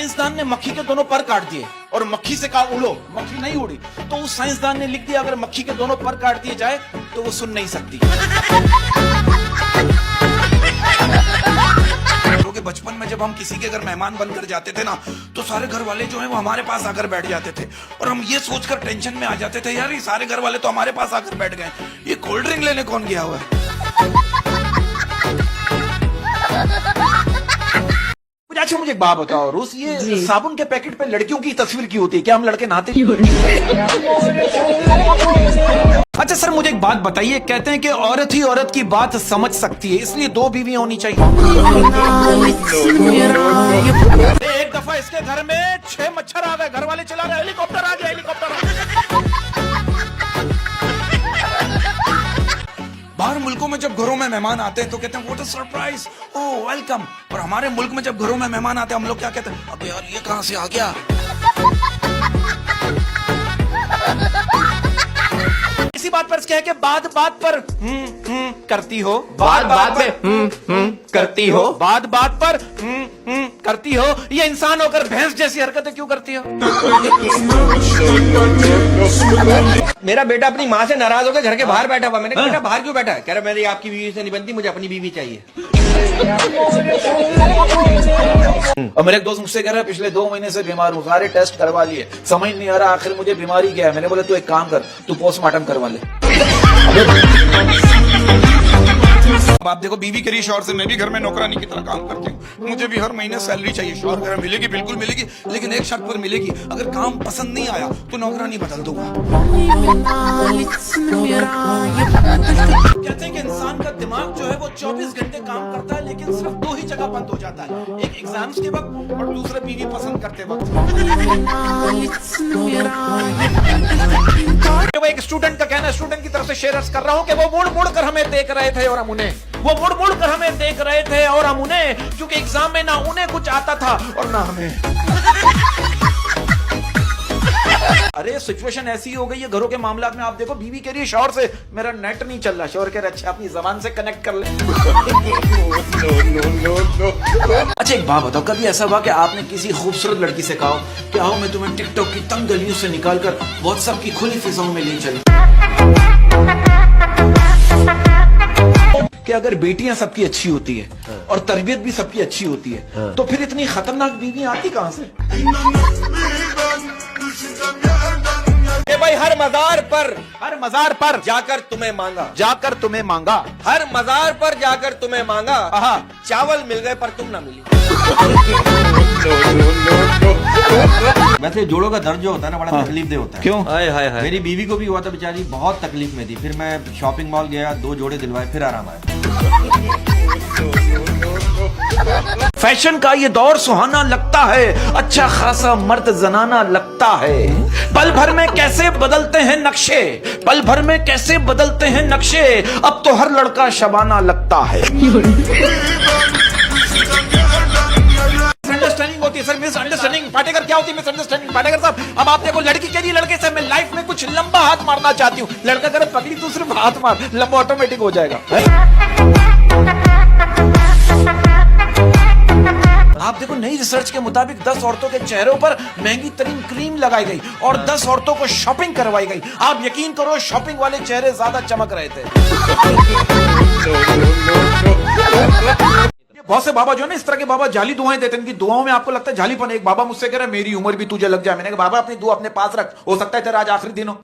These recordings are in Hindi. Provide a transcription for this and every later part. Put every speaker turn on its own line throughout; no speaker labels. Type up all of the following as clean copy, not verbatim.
साइंसदान ने मक्खी के दोनों पर काट दिए और मक्खी से कहा उड़ो, मक्खी नहीं उड़ी। तो उस साइंसदान ने लिख दिया अगर मक्खी के दोनों पर काट दिए जाए तो वो सुन नहीं सकती। क्योंकि बचपन में जब हम किसी के घर मेहमान बनकर जाते थे ना, तो सारे घर वाले जो हैं वो हमारे पास आकर बैठ जाते थे और हम ये सोचकर टेंशन में आ जाते थे, यार ये सारे घर वाले तो हमारे पास आकर बैठ गए, ये कोल्ड ड्रिंक लेने कौन गया हुआ है। अच्छा मुझे एक बात बताओ रूस, ये साबुन के पैकेट पे लड़कियों की तस्वीर क्यों होती है? क्या हम लड़के नहाते? अच्छा सर मुझे एक बात बताइए, कहते हैं कि औरत ही औरत की बात समझ सकती है, इसलिए 2 बीवी होनी चाहिए। एक दफा इसके घर में 6 मच्छर आ गए, घर वाले चला रहे हेलीकॉप्टर आ गया, हेलीकॉप्टर आ गया। बाहर मुल्कों में जब घरों में मेहमान आते हैं तो कहते हैं what a surprise, oh welcome. और हमारे मुल्क में जब घरों में मेहमान आते हैं हम लोग क्या कहते हैं, अबे यार ये कहां से आ गया। इसी बात पर क्या है कि बात बात पर करती हो, बात बात पे करती हो, बात बात पर करती हो, ये इंसान होकर भैंस जैसी हरकतें क्यों करती हो?
मेरा बेटा अपनी माँ से नाराज होकर घर के बाहर बैठा हुआ, मैंने कहा बेटा बाहर क्यों बैठा है? कह रहा मेरी आपकी बीवी से नहीं बनती, मुझे अपनी बीवी चाहिए।
और मेरे एक दोस्त मुझसे कह रहा है पिछले 2 महीने से बीमार हूँ, सारे टेस्ट करवा लिए, समझ नहीं आ रहा आखिर मुझे बीमारी क्या है। मैंने बोला तू एक काम कर, तू पोस्टमार्टम करवा ले। अब आप देखो बीवी के लिए शौहर से, मैं भी घर में नौकरानी की तरह काम करती हूँ, मुझे भी हर महीने सैलरी चाहिए। शौहर कह रहा मिलेगी, बिल्कुल मिलेगी, लेकिन एक शर्त पर मिलेगी, अगर काम पसंद नहीं आया तो नौकरानी बदल दूंगा। कहते हैं कि इंसान का दिमाग जो है वो 24 घंटे काम करता है, लेकिन सिर्फ 2 ही जगह बंद हो जाता है, एक एग्जाम्स के वक्त और दूसरा बीवी पसंद करते वक्त। वो एक स्टूडेंट का कहना है, स्टूडेंट की तरफ से शेयर कर रहा हूँ कि वो मुड़ मुड़ कर हमें देख रहे थे और हम उन्हें, वो मुड़ मुड़ कर हमें देख रहे थे और हम उन्हें, क्योंकि एग्जाम में ना उन्हें कुछ आता था और ना हमें। अरे सिचुएशन ऐसी हो गई है घरों के मामलात में, आप देखो बीवी कह रही है शौहर से मेरा नेट नहीं चल रहा, शौहर कह रहा अच्छा अपनी जबान से कनेक्ट कर ले। अच्छा एक बात बताओ, कभी ऐसा हुआ कि आपने किसी खूबसूरत लड़की से कहा कि आओ मैं तुम्हें टिकटॉक की तंग गलियों से निकालकर व्हाट्सएप की खुली फिजाओं में ले चली? कि अगर बेटियां सबकी अच्छी होती है और तरबियत भी सबकी अच्छी होती है तो फिर इतनी खतरनाक बीवी आती कहां से?
कि भाई हर मजार पर
जाकर तुम्हें मांगा,
हर मजार पर जाकर तुम्हें मांगा, चावल मिल गए पर तुम ना मिली।
वैसे जोड़ों का दर्द जो होता है ना बड़ा तकलीफ दे होता है।
क्यों?
हाय हाय हाय।
मेरी बीवी को भी हुआ था, बेचारी बहुत तकलीफ में थी, फिर मैं शॉपिंग मॉल गया, 2 जोड़े दिलवाए, फिर आराम आया।
फैशन का ये दौर सुहाना लगता है, अच्छा खासा मर्द जनाना लगता है, पल भर में कैसे बदलते हैं नक्शे, पल भर में कैसे बदलते हैं नक्शे, अब तो हर लड़का शबाना लगता है। मिसअंडरस्टैंडिंग होती है सर, मिसअंडरस्टैंडिंग। पाटेकर क्या होती है मिसअंडरस्टैंडिंग? पाटेकर साहब अब आप देखो, लड़की कह रही है लड़के से मैं लाइफ में कुछ लंबा हाथ मारना चाहती हूँ, लड़का कह रहा पकड़ी तू सिर्फ हाथ मार, लंबा ऑटोमेटिक हो जाएगा। आप देखो नई रिसर्च के मुताबिक 10 औरतों के चेहरों पर महंगी तरीन क्रीम लगाई गई और 10 औरतों को शॉपिंग करवाई गई। आप यकीन करो शॉपिंग वाले चेहरे ज्यादा चमक रहे थे। बहुत से बाबा जो है ना, इस तरह के बाबा जाली दुआएं देते हैं, इनकी दुआओं में आपको लगता है जालीपन। एक बाबा मुझसे कह रहा है मेरी उम्र भी तुझे लग जाए। मैंने कहा बाबा अपनी दुआ अपने पास रख, हो सकता है तेरा आज आखिरी दिन हो।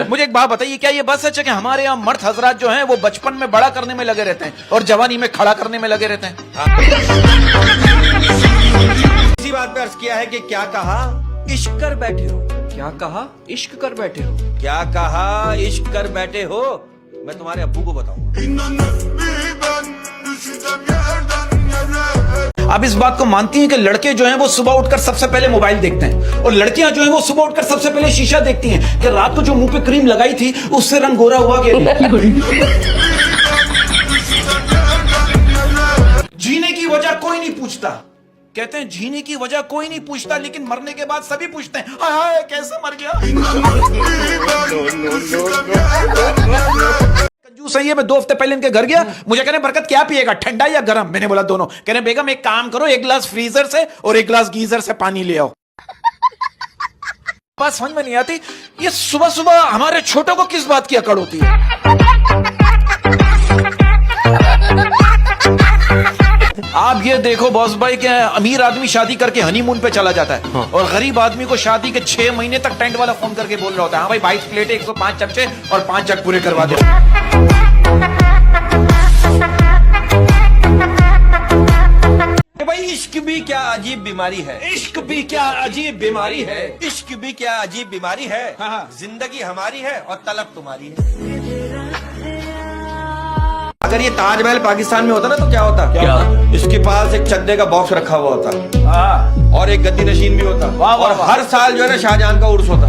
मुझे एक बात बताइए, क्या ये बस सच है कि हमारे यहाँ मर्द हजरात जो हैं वो बचपन में बड़ा करने में लगे रहते हैं और जवानी में खड़ा करने में लगे रहते हैं?
इसी बात पे अर्ज किया है कि क्या कहा इश्क कर बैठे हो, क्या कहा इश्क कर बैठे हो, क्या कहा इश्क कर बैठे हो। मैं तुम्हारे अब्बू को बताऊंगा।
आप इस बात को मानती हैं कि लड़के जो हैं वो सुबह उठकर सबसे पहले मोबाइल देखते हैं और लड़कियां जो हैं वो सुबह उठकर सबसे पहले शीशा देखती हैं कि रात को जो मुंह पे क्रीम लगाई थी उससे रंग गोरा हुआ कि जीने की वजह कोई नहीं पूछता। कहते हैं जीने की वजह कोई नहीं पूछता, लेकिन मरने के बाद सभी पूछते हैं हाय हाय कैसे मर गया। सही है। मैं 2 हफ्ते पहले इनके घर गया, मुझे कहने बरकत क्या पिएगा, ठंडा या गर्म? मैंने बोला दोनों। कहने बेगम एक काम करो, 1 गिलास फ्रीजर से और 1 गिलास गीजर से पानी ले आओ। बात समझ में नहीं आती, ये सुबह सुबह हमारे छोटों को किस बात की अकड़ होती है? आप ये देखो बॉस भाई के अमीर आदमी शादी करके हनीमून पे चला जाता है, और गरीब आदमी को शादी के 6 महीने तक टेंट वाला फोन करके बोल रहा होता है, हाँ भाई 22 प्लेटें 105 चमचे और 5 जग पूरे करवा दो।
भाई इश्क भी क्या अजीब बीमारी है,
इश्क भी क्या अजीब बीमारी है।
इश्क भी क्या अजीब बीमारी है।
हाँ।
जिंदगी हमारी है और तलब तुम्हारी है।
अगर ये ताजमहल पाकिस्तान में होता ना तो क्या होता?
क्या?
इसके पास एक चद्दे का बॉक्स रखा हुआ होता
हाँ।
और एक गद्दी नशीन भी होता,
वाह, वाह,
और
वाह।
हर साल जो है ना शाहजहां का उर्स होता।